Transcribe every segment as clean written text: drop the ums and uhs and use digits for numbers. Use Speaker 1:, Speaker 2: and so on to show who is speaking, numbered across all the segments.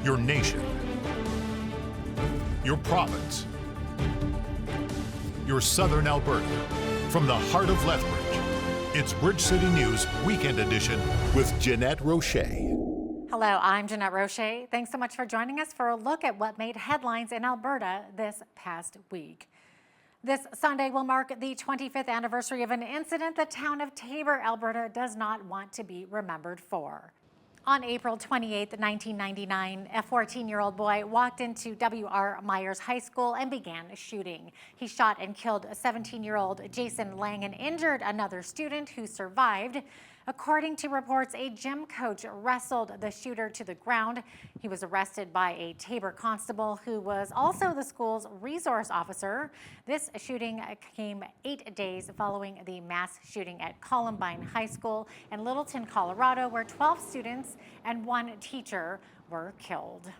Speaker 1: your nation, your province, your southern Alberta. From the heart of Lethbridge, it's Bridge City News Weekend Edition with Jeanette Roche.
Speaker 2: Hello, I'm Jeanette Roche. Thanks so much for joining us for a look at what made headlines in Alberta this past week. This Sunday will mark the 25th anniversary of an incident the town of Taber, Alberta does not want to be remembered for. On April 28, 1999, a 14-year-old boy walked into W.R. Myers High School and began shooting. He shot and killed a 17-year-old Jason Lang and injured another student who survived. According to reports, a gym coach wrestled the shooter to the ground. He was arrested by a Taber constable who was also the school's resource officer. This shooting came 8 days following the mass shooting at Columbine High School in Littleton, Colorado, where 12 students and 1 teacher were killed.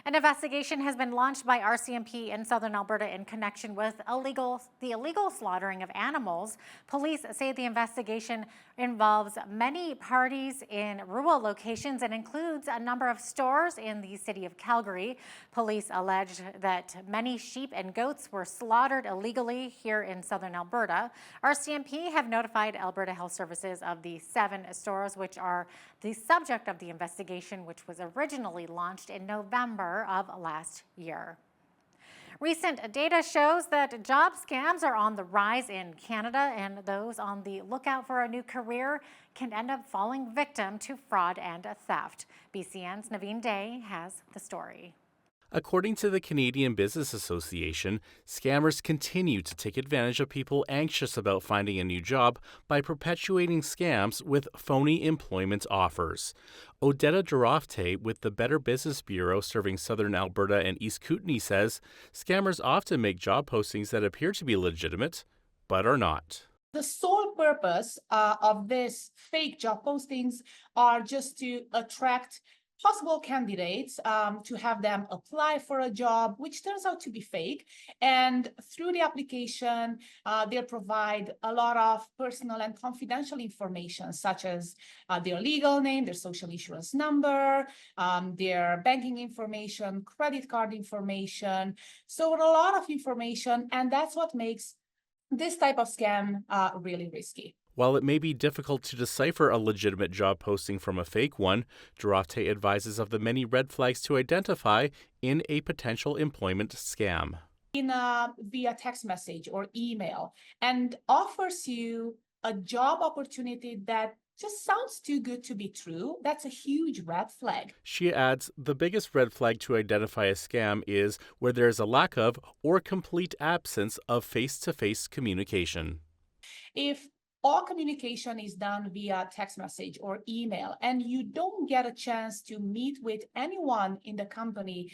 Speaker 2: An investigation has been launched by RCMP in southern Alberta in connection with the illegal slaughtering of animals. Police say the investigation involves many parties in rural locations and includes a number of stores in the city of Calgary. Police allege that many sheep and goats were slaughtered illegally here in southern Alberta. RCMP have notified Alberta Health Services of the 7 stores which are the subject of the investigation, which was originally launched in November of last year. Recent data shows that job scams are on the rise in Canada, and those on the lookout for a new career can end up falling victim to fraud and theft. BCN's Naveen Day has the story.
Speaker 3: According to the Canadian Business Association, scammers continue to take advantage of people anxious about finding a new job by perpetuating scams with phony employment offers. Odetta Durofte with the Better Business Bureau serving southern Alberta and East Kootenay says scammers often make job postings that appear to be legitimate, but are not.
Speaker 4: The sole purpose of this fake job postings are just to attract possible candidates, to have them apply for a job, which turns out to be fake. And through the application, they'll provide a lot of personal and confidential information, such as their legal name, their social insurance number, their banking information, credit card information. So a lot of information, and that's what makes this type of scam really risky.
Speaker 3: While it may be difficult to decipher a legitimate job posting from a fake one, Durofte advises of the many red flags to identify in a potential employment scam.
Speaker 4: Via text message or email, and offers you a job opportunity that just sounds too good to be true, that's a huge red flag.
Speaker 3: She adds, the biggest red flag to identify a scam is where there is a lack of or complete absence of face-to-face communication.
Speaker 4: If all communication is done via text message or email, and you don't get a chance to meet with anyone in the company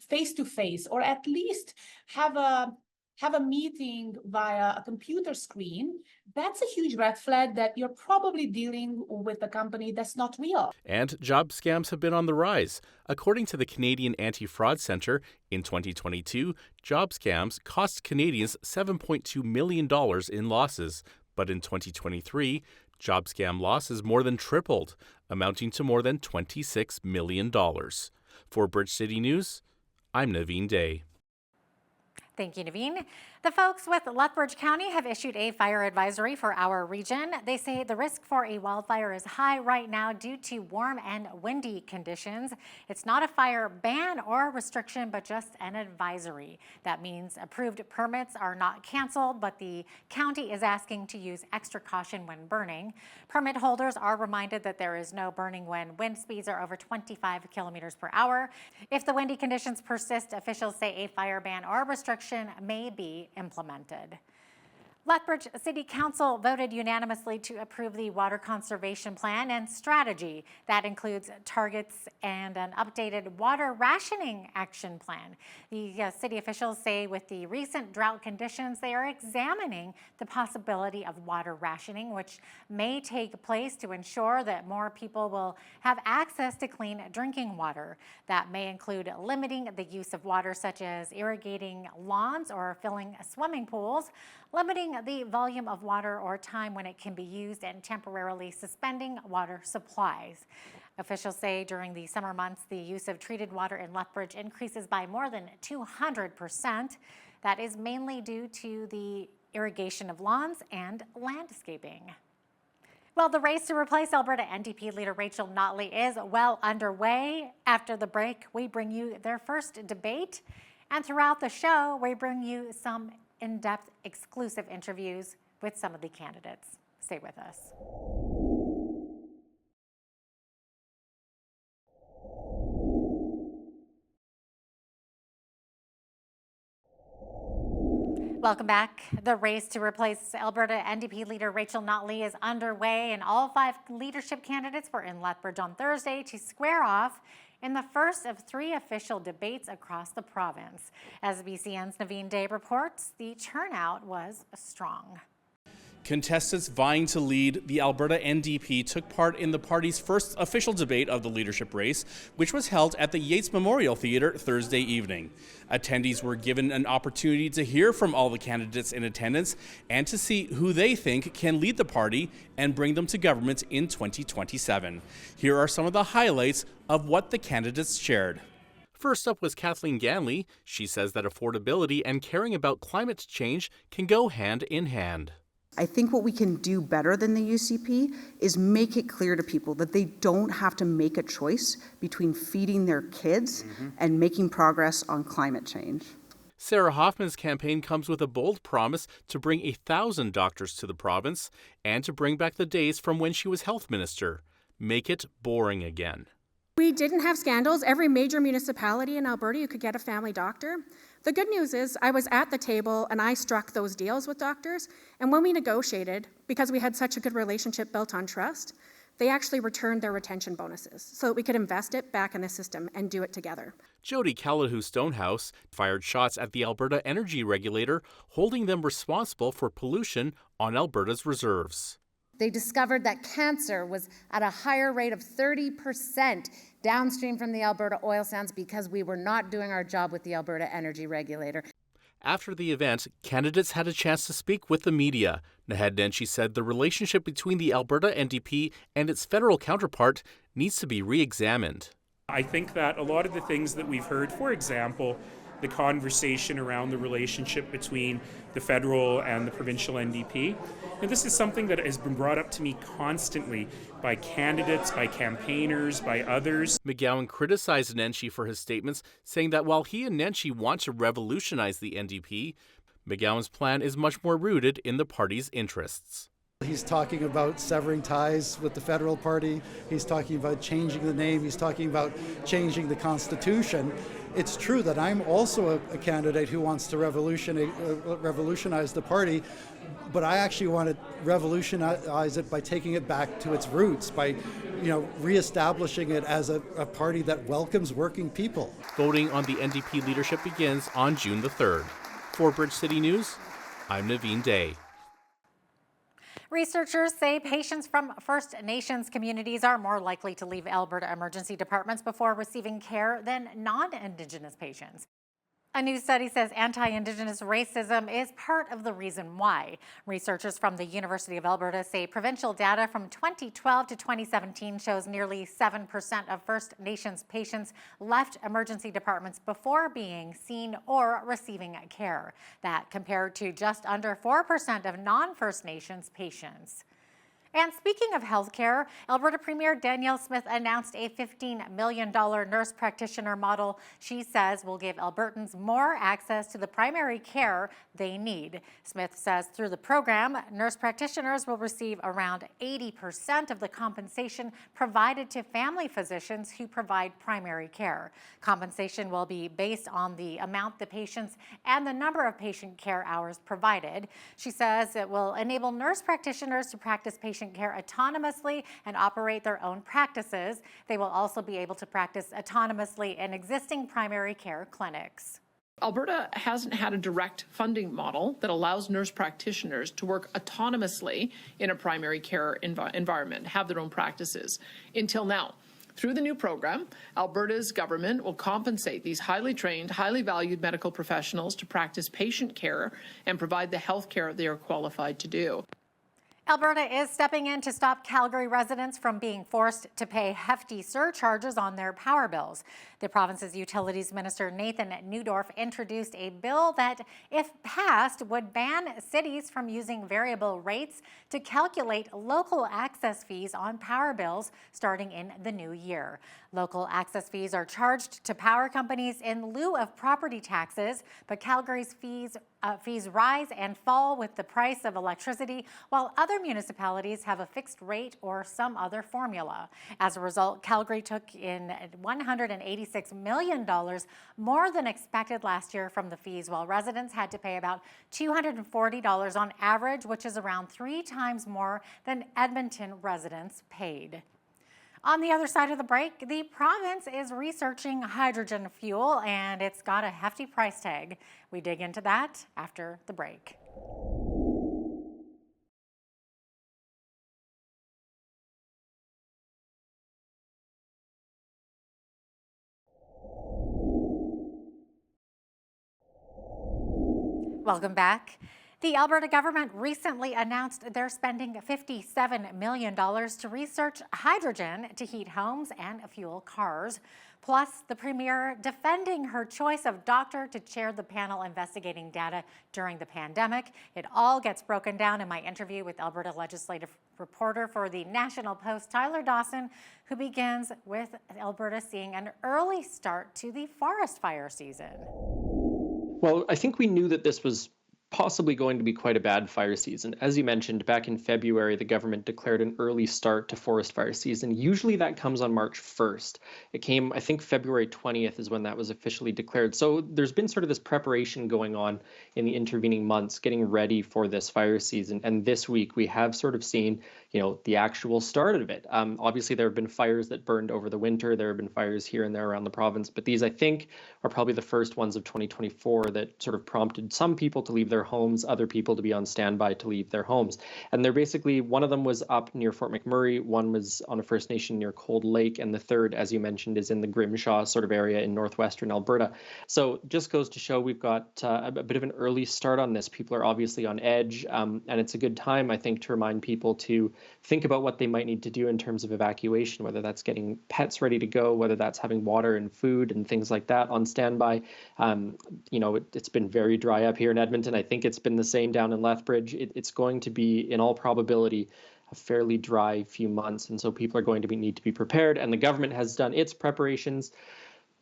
Speaker 4: face to face, or at least have a meeting via a computer screen, that's a huge red flag that you're probably dealing with a company that's not real.
Speaker 3: And job scams have been on the rise. According to the Canadian Anti-Fraud Centre, in 2022, job scams cost Canadians $7.2 million in losses. But in 2023, job scam losses more than tripled, amounting to more than $26 million. For Bridge City News, I'm Naveen Day.
Speaker 2: Thank you, Naveen. The folks with Lethbridge County have issued a fire advisory for our region. They say the risk for a wildfire is high right now due to warm and windy conditions. It's not a fire ban or restriction, but just an advisory. That means approved permits are not canceled, but the county is asking to use extra caution when burning. Permit holders are reminded that there is no burning when wind speeds are over 25 kilometers per hour. If the windy conditions persist, officials say a fire ban or restriction may be implemented. Lethbridge City Council voted unanimously to approve the water conservation plan and strategy. That includes targets and an updated water rationing action plan. The city officials say with the recent drought conditions, they are examining the possibility of water rationing, which may take place to ensure that more people will have access to clean drinking water. That may include limiting the use of water, such as irrigating lawns or filling swimming pools, limiting the volume of water or time when it can be used, and temporarily suspending water supplies. Officials say during the summer months, the use of treated water in Lethbridge increases by more than 200%. That is mainly due to the irrigation of lawns and landscaping. Well, the race to replace Alberta NDP leader Rachel Notley is well underway. After the break, we bring you their first debate. And throughout the show, we bring you some in-depth exclusive interviews with some of the candidates. Stay with us. Welcome back. The race to replace Alberta NDP leader Rachel Notley is underway, and all 5 leadership candidates were in Lethbridge on Thursday to square off in the first of 3 official debates across the province. As BCN's Naveen Day reports, the turnout was strong.
Speaker 3: Contestants vying to lead the Alberta NDP took part in the party's first official debate of the leadership race, which was held at the Yates Memorial Theatre Thursday evening. Attendees were given an opportunity to hear from all the candidates in attendance and to see who they think can lead the party and bring them to government in 2027. Here are some of the highlights of what the candidates shared. First up was Kathleen Ganley. She says that affordability and caring about climate change can go hand in hand.
Speaker 5: I think what we can do better than the UCP is make it clear to people that they don't have to make a choice between feeding their kids and making progress on climate change.
Speaker 3: Sarah Hoffman's campaign comes with a bold promise to bring 1,000 doctors to the province and to bring back the days from when she was health minister. Make it boring again.
Speaker 6: We didn't have scandals. Every major municipality in Alberta, you could get a family doctor. The good news is I was at the table and I struck those deals with doctors. And when we negotiated, because we had such a good relationship built on trust, they actually returned their retention bonuses so that we could invest it back in the system and do it together.
Speaker 3: Jody Callahoo Stonehouse fired shots at the Alberta Energy Regulator, holding them responsible for pollution on Alberta's reserves.
Speaker 7: They discovered that cancer was at a higher rate of 30% downstream from the Alberta oil sands because we were not doing our job with the Alberta Energy Regulator.
Speaker 3: After the event, candidates had a chance to speak with the media. Naheed Nenshi said the relationship between the Alberta NDP and its federal counterpart needs to be re-examined.
Speaker 8: I think that a lot of the things that we've heard, for example, the conversation around the relationship between the federal and the provincial NDP. And this is something that has been brought up to me constantly by candidates, by campaigners, by others.
Speaker 3: McGowan criticized Nenshi for his statements, saying that while he and Nenshi want to revolutionize the NDP, McGowan's plan is much more rooted in the party's interests.
Speaker 9: He's talking about severing ties with the federal party. He's talking about changing the name. He's talking about changing the Constitution. It's true that I'm also a candidate who wants to revolutionize the party, but I actually want to revolutionize it by taking it back to its roots, by reestablishing it as a party that welcomes working people.
Speaker 3: Voting on the NDP leadership begins on June the 3rd. For Bridge City News, I'm Naveen Day.
Speaker 2: Researchers say patients from First Nations communities are more likely to leave Alberta emergency departments before receiving care than non-Indigenous patients. A new study says anti-Indigenous racism is part of the reason why. Researchers from the University of Alberta say provincial data from 2012 to 2017 shows nearly 7% of First Nations patients left emergency departments before being seen or receiving care. That compared to just under 4% of non-First Nations patients. And speaking of healthcare, Alberta Premier Danielle Smith announced a $15 million nurse practitioner model she says will give Albertans more access to the primary care they need. Smith says through the program, nurse practitioners will receive around 80% of the compensation provided to family physicians who provide primary care. Compensation will be based on the amount the patients and the number of patient care hours provided. She says it will enable nurse practitioners to practice patient care autonomously and operate their own practices. They will also be able to practice autonomously in existing primary care clinics.
Speaker 10: Alberta hasn't had a direct funding model that allows nurse practitioners to work autonomously in a primary care environment, have their own practices until now. Through the new program, Alberta's government will compensate these highly trained, highly valued medical professionals to practice patient care and provide the health care they are qualified to do.
Speaker 2: Alberta is stepping in to stop Calgary residents from being forced to pay hefty surcharges on their power bills. The province's utilities minister, Nathan Newdorf, introduced a bill that, if passed, would ban cities from using variable rates to calculate local access fees on power bills starting in the new year. Local access fees are charged to power companies in lieu of property taxes, but Calgary's fees rise and fall with the price of electricity, while other municipalities have a fixed rate or some other formula. As a result, Calgary took in $186 million more than expected last year from the fees, while residents had to pay about $240 on average, which is around 3 times more than Edmonton residents paid. On the other side of the break, the province is researching hydrogen fuel, and it's got a hefty price tag. We dig into that after the break. Welcome back. The Alberta government recently announced they're spending $57 million to research hydrogen to heat homes and fuel cars. Plus, the Premier defending her choice of doctor to chair the panel investigating data during the pandemic. It all gets broken down in my interview with Alberta legislative reporter for the National Post, Tyler Dawson, who begins with Alberta seeing an early start to the forest fire season.
Speaker 11: Well, I think we knew that this was possibly going to be quite a bad fire season. As you mentioned, back in February, the government declared an early start to forest fire season. Usually that comes on March 1st. It came, I think, February 20th is when that was officially declared. So there's been sort of this preparation going on in the intervening months, getting ready for this fire season. And this week we have sort of seen, the actual start of it. Obviously, there have been fires that burned over the winter. There have been fires here and there around the province. But these, I think, are probably the first ones of 2024 that sort of prompted some people to leave their homes, other people to be on standby to leave their homes. And they're basically, one of them was up near Fort McMurray, one was on a First Nation near Cold Lake, and the third, as you mentioned, is in the Grimshaw sort of area in northwestern Alberta. So just goes to show we've got a bit of an early start on this. People are obviously on edge, and it's a good time, I think, to remind people to think about what they might need to do in terms of evacuation, whether that's getting pets ready to go, whether that's having water and food and things like that on standby. It's been very dry up here in Edmonton. I think it's been the same down in Lethbridge. It's going to be, in all probability, a fairly dry few months, and so people are going to need to be prepared, and the government has done its preparations.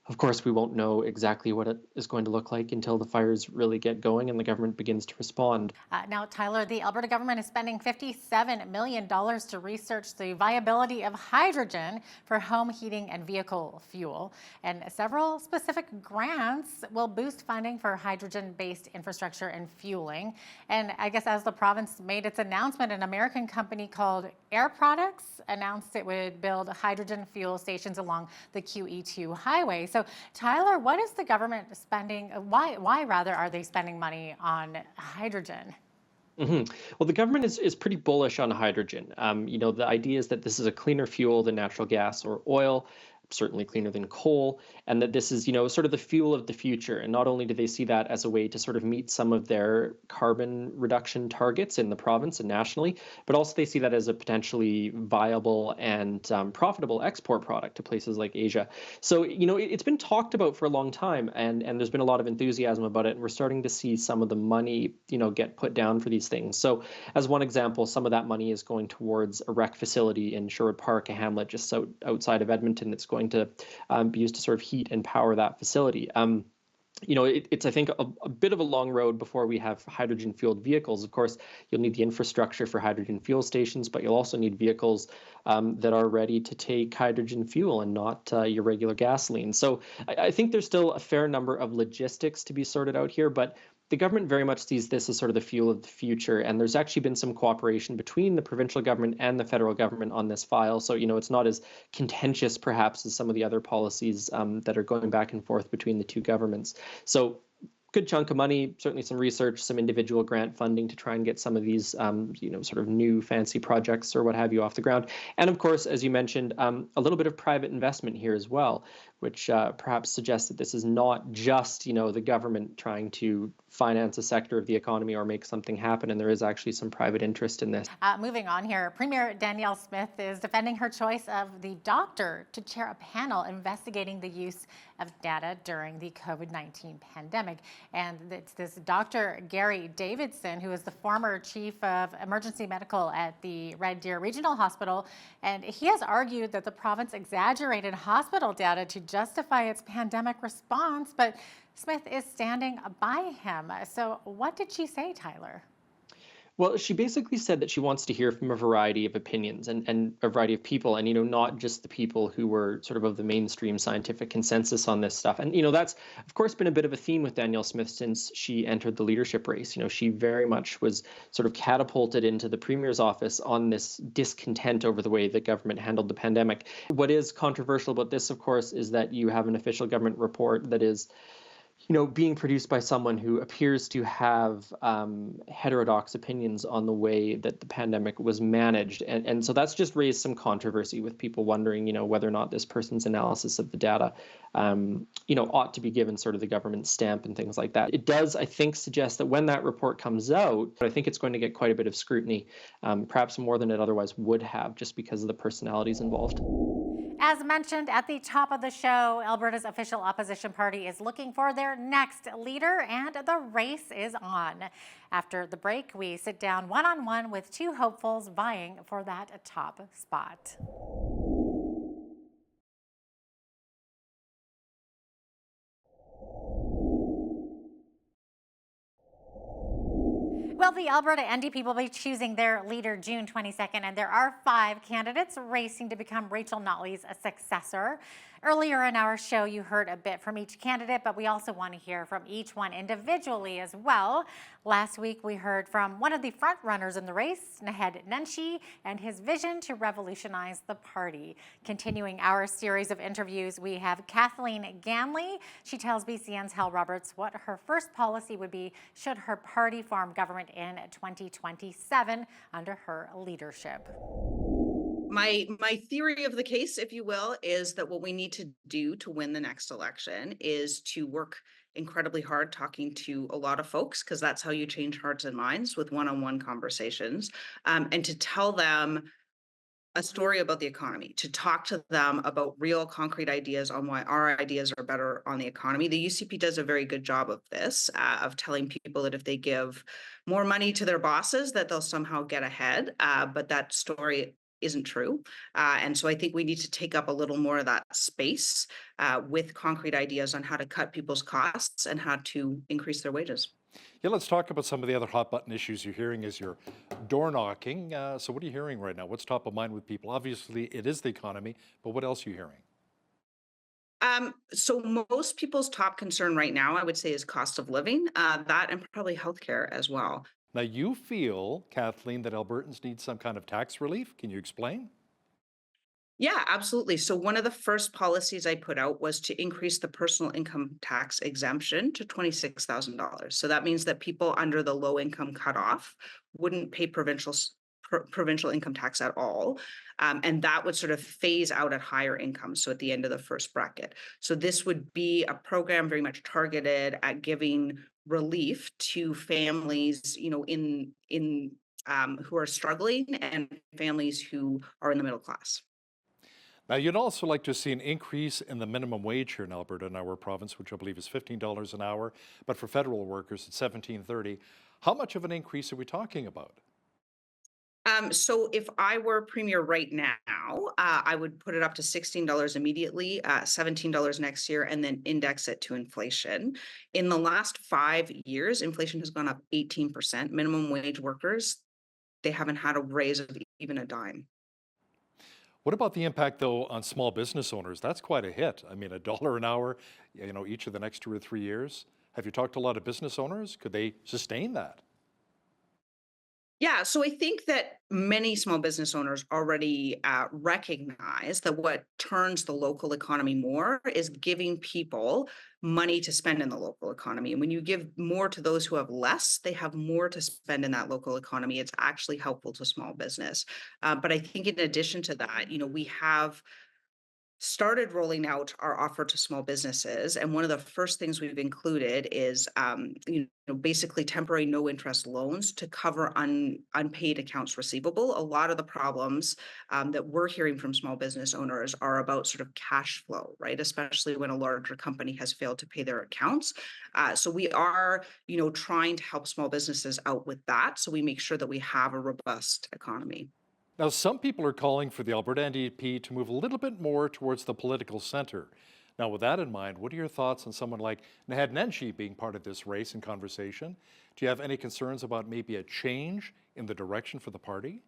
Speaker 11: Of course, we won't know exactly what it is going to look like until the fires really get going and the government begins to respond.
Speaker 2: Now, Tyler, the Alberta government is spending $57 million to research the viability of hydrogen for home heating and vehicle fuel. And several specific grants will boost funding for hydrogen-based infrastructure and fueling. And I guess as the province made its announcement, an American company called Air Products announced it would build hydrogen fuel stations along the QE2 highway. So, Tyler, what is the government spending? Why rather are they spending money on hydrogen?
Speaker 11: Well, the government is pretty bullish on hydrogen. The idea is that this is a cleaner fuel than natural gas or oil, certainly cleaner than coal, and that this is, sort of the fuel of the future. And not only do they see that as a way to sort of meet some of their carbon reduction targets in the province and nationally, but also they see that as a potentially viable and profitable export product to places like Asia. So, it's been talked about for a long time, and there's been a lot of enthusiasm about it. And we're starting to see some of the money, get put down for these things. So as one example, some of that money is going towards a rec facility in Sherwood Park, a hamlet just outside of Edmonton, that's going to be used to sort of heat and power that facility. It's, I think, a bit of a long road before we have hydrogen-fueled vehicles. Of course, you'll need the infrastructure for hydrogen fuel stations, but you'll also need vehicles that are ready to take hydrogen fuel and not your regular gasoline. So I think there's still a fair number of logistics to be sorted out here, but the government very much sees this as sort of the fuel of the future, and there's actually been some cooperation between the provincial government and the federal government on this file. So, it's not as contentious, perhaps, as some of the other policies that are going back and forth between the two governments. So good chunk of money, certainly some research, some individual grant funding to try and get some of these, sort of new fancy projects or what have you off the ground. And of course, as you mentioned, a little bit of private investment here as well, which perhaps suggests that this is not just, the government trying to finance a sector of the economy or make something happen, and there is actually some private interest in this.
Speaker 2: Moving on here, Premier Danielle Smith is defending her choice of the doctor to chair a panel investigating the use of data during the COVID-19 pandemic. And it's this Dr. Gary Davidson, who is the former chief of emergency medical at the Red Deer Regional Hospital. And he has argued that the province exaggerated hospital data to justify its pandemic response, but Smith is standing by him. So what did she say, Tyler?
Speaker 11: Well, she basically said that she wants to hear from a variety of opinions and a variety of people, and, not just the people who were sort of the mainstream scientific consensus on this stuff. And, that's, of course, been a bit of a theme with Danielle Smith since she entered the leadership race. She very much was sort of catapulted into the Premier's office on this discontent over the way the government handled the pandemic. What is controversial about this, of course, is that you have an official government report that is being produced by someone who appears to have heterodox opinions on the way that the pandemic was managed. And so that's just raised some controversy with people wondering, whether or not this person's analysis of the data, ought to be given sort of the government stamp and things like that. It does, I think, suggest that when that report comes out, I think it's going to get quite a bit of scrutiny, perhaps more than it otherwise would have, just because of the personalities involved.
Speaker 2: As mentioned at the top of the show, Alberta's official opposition party is looking for their next leader, and the race is on. After the break, we sit down one-on-one with two hopefuls vying for that top spot. Well, the Alberta NDP will be choosing their leader June 22nd, and there are 5 candidates racing to become Rachel Notley's successor. Earlier in our show, you heard a bit from each candidate, but we also want to hear from each one individually as well. Last week, we heard from one of the front runners in the race, Naheed Nenshi, and his vision to revolutionize the party. Continuing our series of interviews, we have Kathleen Ganley. She tells BCN's Hal Roberts what her first policy would be should her party form government in 2027 under her leadership.
Speaker 12: My theory of the case, if you will, is that what we need to do to win the next election is to work incredibly hard talking to a lot of folks, because that's how you change hearts and minds, with one-on-one conversations, and to tell them a story about the economy, to talk to them about real concrete ideas on why our ideas are better on the economy. The UCP does a very good job of this, of telling people that if they give more money to their bosses, that they'll somehow get ahead. But that story isn't true. And so I think we need to take up a little more of that space with concrete ideas on how to cut people's costs and how to increase their wages.
Speaker 13: Yeah, let's talk about some of the other hot button issues you're hearing as you're door knocking. So what are you hearing right now? What's top of mind with people? Obviously, it is the economy, but what else are you hearing?
Speaker 12: So most people's top concern right now, I would say, is cost of living, that and probably healthcare as well.
Speaker 13: Now, you feel, Kathleen, that Albertans need some kind of tax relief. Can you explain?
Speaker 12: Yeah, absolutely. So one of the first policies I put out was to increase the personal income tax exemption to $26,000. So that means that people under the low income cutoff wouldn't pay provincial income tax at all. And that would sort of phase out at higher incomes, so at the end of the first bracket. So this would be a program very much targeted at giving relief to families, who are struggling, and families who are in the middle class.
Speaker 13: Now, you'd also like to see an increase in the minimum wage here in Alberta, in our province, which I believe is $15 an hour, but for federal workers, it's $17.30. How much of an increase are we talking about?
Speaker 12: So if I were premier right now, I would put it up to $16 immediately, $17 next year, and then index it to inflation. In the last 5 years, inflation has gone up 18%. Minimum wage workers, they haven't had a raise of even a dime.
Speaker 13: What about the impact, though, on small business owners? That's quite a hit. I mean, $1 an hour, each of the next 2 or 3 years. Have you talked to a lot of business owners? Could they sustain that?
Speaker 12: Yeah, so I think that many small business owners already recognize that what turns the local economy more is giving people money to spend in the local economy. And when you give more to those who have less, they have more to spend in that local economy. It's actually helpful to small business. But I think in addition to that, we have started rolling out our offer to small businesses. And one of the first things we've included is, basically temporary no interest loans to cover unpaid accounts receivable. A lot of the problems that we're hearing from small business owners are about sort of cash flow, right? Especially when a larger company has failed to pay their accounts. So we are, trying to help small businesses out with that. So we make sure that we have a robust economy.
Speaker 13: Now, some people are calling for the Alberta NDP to move a little bit more towards the political center. Now, with that in mind, what are your thoughts on someone like Naheed Nenshi being part of this race and conversation? Do you have any concerns about maybe a change in the direction for the party?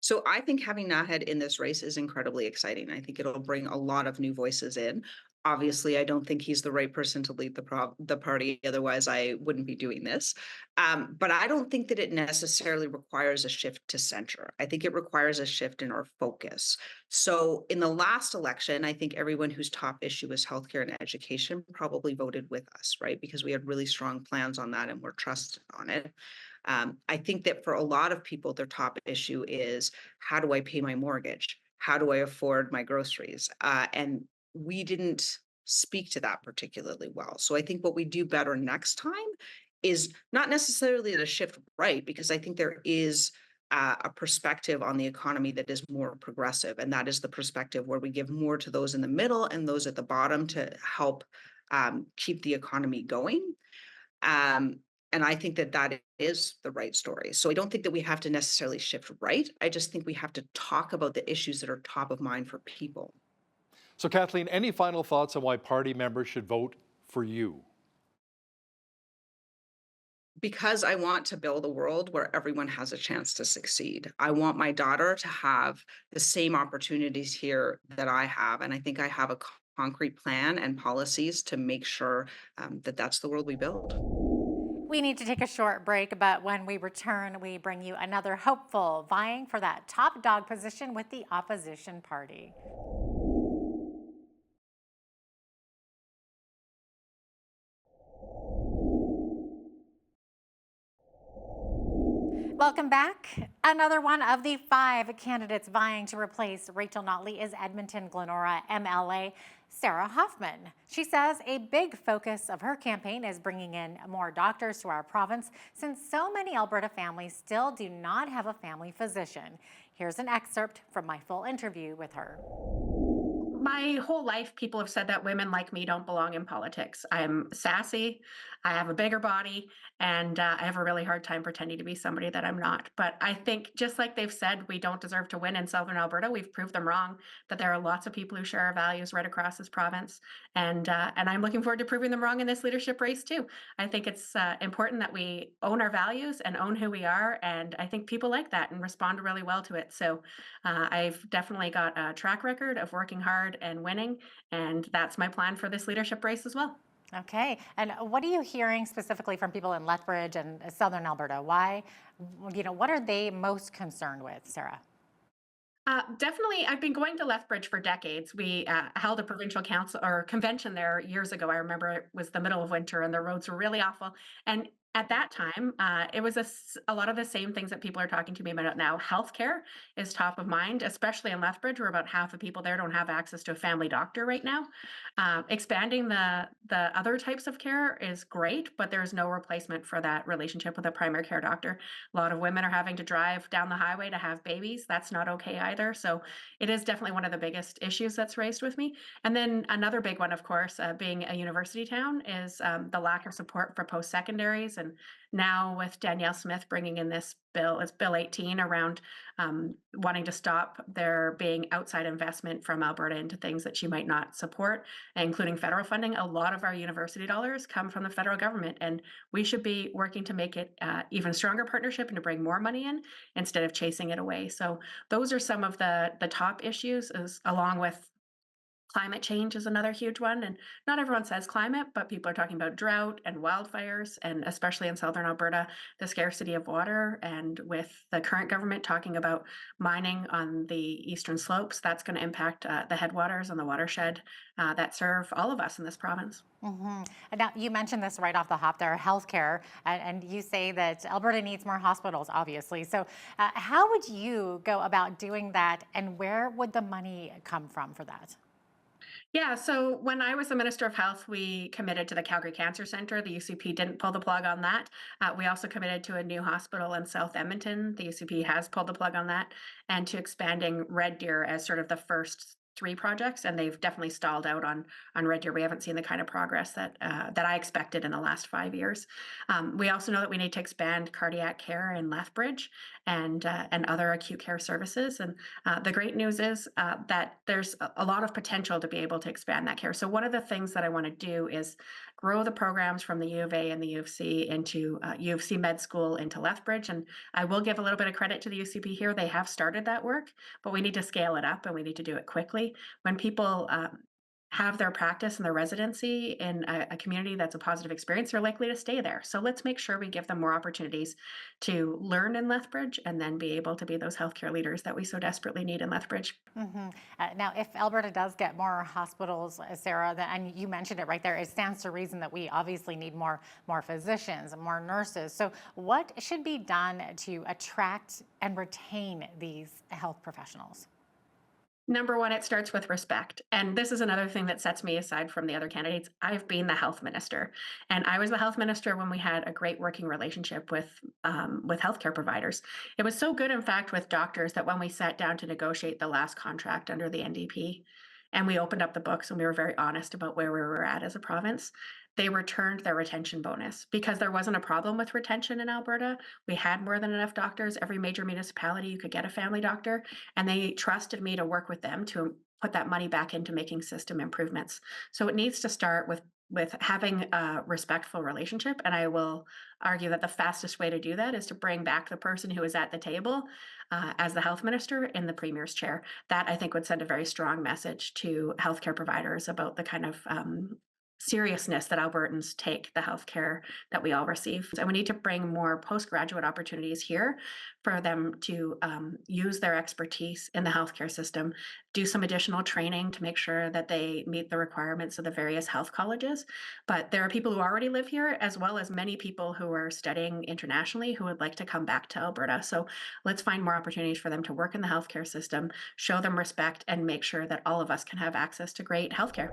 Speaker 12: So I think having Naheed in this race is incredibly exciting. I think it'll bring a lot of new voices in. Obviously, I don't think he's the right person to lead the party. Otherwise, I wouldn't be doing this. But I don't think that it necessarily requires a shift to center. I think it requires a shift in our focus. So in the last election, I think everyone whose top issue is healthcare and education probably voted with us, right? Because we had really strong plans on that and were trusted on it. I think that for a lot of people, their top issue is, how do I pay my mortgage? How do I afford my groceries? And we didn't speak to that particularly well. So I think what we do better next time is not necessarily to shift right, because I think there is a perspective on the economy that is more progressive. And that is the perspective where we give more to those in the middle and those at the bottom to help keep the economy going. And I think that that is the right story. So I don't think that we have to necessarily shift right. I just think we have to talk about the issues that are top of mind for people.
Speaker 13: So, Kathleen, any final thoughts on why party members should vote for you?
Speaker 12: Because I want to build a world where everyone has a chance to succeed. I want my daughter to have the same opportunities here that I have. And I think I have a concrete plan and policies to make sure that that's the world we build.
Speaker 2: We need to take a short break, but when we return, we bring you another hopeful vying for that top dog position with the opposition party. Welcome back. Another one of the 5 candidates vying to replace Rachel Notley is Edmonton-Glenora MLA Sarah Hoffman. She says a big focus of her campaign is bringing in more doctors to our province, since so many Alberta families still do not have a family physician. Here's an excerpt from my full interview with her.
Speaker 6: My whole life, people have said that women like me don't belong in politics. I'm sassy, I have a bigger body, and I have a really hard time pretending to be somebody that I'm not. But I think, just like they've said we don't deserve to win in Southern Alberta, we've proved them wrong, that there are lots of people who share our values right across this province. And I'm looking forward to proving them wrong in this leadership race too. I think it's important that we own our values and own who we are. And I think people like that and respond really well to it. So I've definitely got a track record of working hard and winning, and that's my plan for this leadership race as well.
Speaker 2: Okay, and what are you hearing specifically from people in Lethbridge and Southern Alberta? Why, what are they most concerned with, Sarah?
Speaker 6: Definitely, I've been going to Lethbridge for decades. We held a provincial council or convention there years ago. I remember it was the middle of winter and the roads were really awful. And at that time, it was a lot of the same things that people are talking to me about now. Healthcare is top of mind, especially in Lethbridge, where about half the people there don't have access to a family doctor right now. Expanding the other types of care is great, but there's no replacement for that relationship with a primary care doctor. A lot of women are having to drive down the highway to have babies. That's not okay either. So it is definitely one of the biggest issues that's raised with me. And then another big one, of course, being a university town, is the lack of support for post-secondaries. And now with Danielle Smith bringing in this bill, it's Bill 18, around wanting to stop there being outside investment from Alberta into things that she might not support, including federal funding. A lot of our university dollars come from the federal government, and we should be working to make it even stronger partnership and to bring more money in instead of chasing it away. So those are some of the top issues, along with Climate change is another huge one, and not everyone says climate, but people are talking about drought and wildfires, and especially in southern Alberta, the scarcity of water. And with the current government talking about mining on the eastern slopes, that's going to impact the headwaters and the watershed that serve all of us in this province.
Speaker 2: And now, you mentioned this right off the hop there, healthcare, and you say that Alberta needs more hospitals, obviously. So how would you go about doing that, and where would the money come from for that?
Speaker 6: Yeah, so when I was the Minister of Health, we committed to the Calgary Cancer Centre. The UCP didn't pull the plug on that. We also committed to a new hospital in South Edmonton. The UCP has pulled the plug on that, and to expanding Red Deer as sort of the first 3 projects, and they've definitely stalled out on Red Deer. We haven't seen the kind of progress that I expected in the last 5 years. We also know that we need to expand cardiac care in Lethbridge and other acute care services. And the great news is that there's a lot of potential to be able to expand that care. So one of the things that I want to do is grow the programs from the U of A and the U of C into U of C Med School into Lethbridge. And I will give a little bit of credit to the UCP here. They have started that work, but we need to scale it up and we need to do it quickly. When people have their practice and their residency in a community that's a positive experience, they're likely to stay there. So let's make sure we give them more opportunities to learn in Lethbridge and then be able to be those healthcare leaders that we so desperately need in Lethbridge.
Speaker 2: Now, if Alberta does get more hospitals, Sarah, and you mentioned it right there, it stands to reason that we obviously need more physicians and more nurses. So what should be done to attract and retain these health professionals?
Speaker 6: Number one, it starts with respect. And this is another thing that sets me aside from the other candidates. I've been the health minister, and I was the health minister when we had a great working relationship with healthcare providers. It was so good, in fact, with doctors that when we sat down to negotiate the last contract under the NDP, and we opened up the books and we were very honest about where we were at as a province, they returned their retention bonus because there wasn't a problem with retention in Alberta. We had more than enough doctors. Every major municipality, you could get a family doctor, and they trusted me to work with them to put that money back into making system improvements. So it needs to start with having a respectful relationship. And I will argue that the fastest way to do that is to bring back the person who is at the table as the health minister in the premier's chair. That, I think, would send a very strong message to healthcare providers about the kind of seriousness that Albertans take the healthcare that we all receive. And we need to bring more postgraduate opportunities here for them to use their expertise in the healthcare system, do some additional training to make sure that they meet the requirements of the various health colleges. But there are people who already live here, as well as many people who are studying internationally who would like to come back to Alberta. So let's find more opportunities for them to work in the healthcare system, show them respect, and make sure that all of us can have access to great healthcare.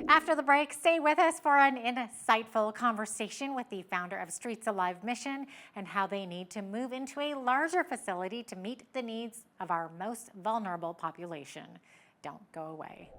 Speaker 2: After the break, stay with us for an insightful conversation with the founder of Streets Alive Mission and how they need to move into a larger facility to meet the needs of our most vulnerable population. Don't go away.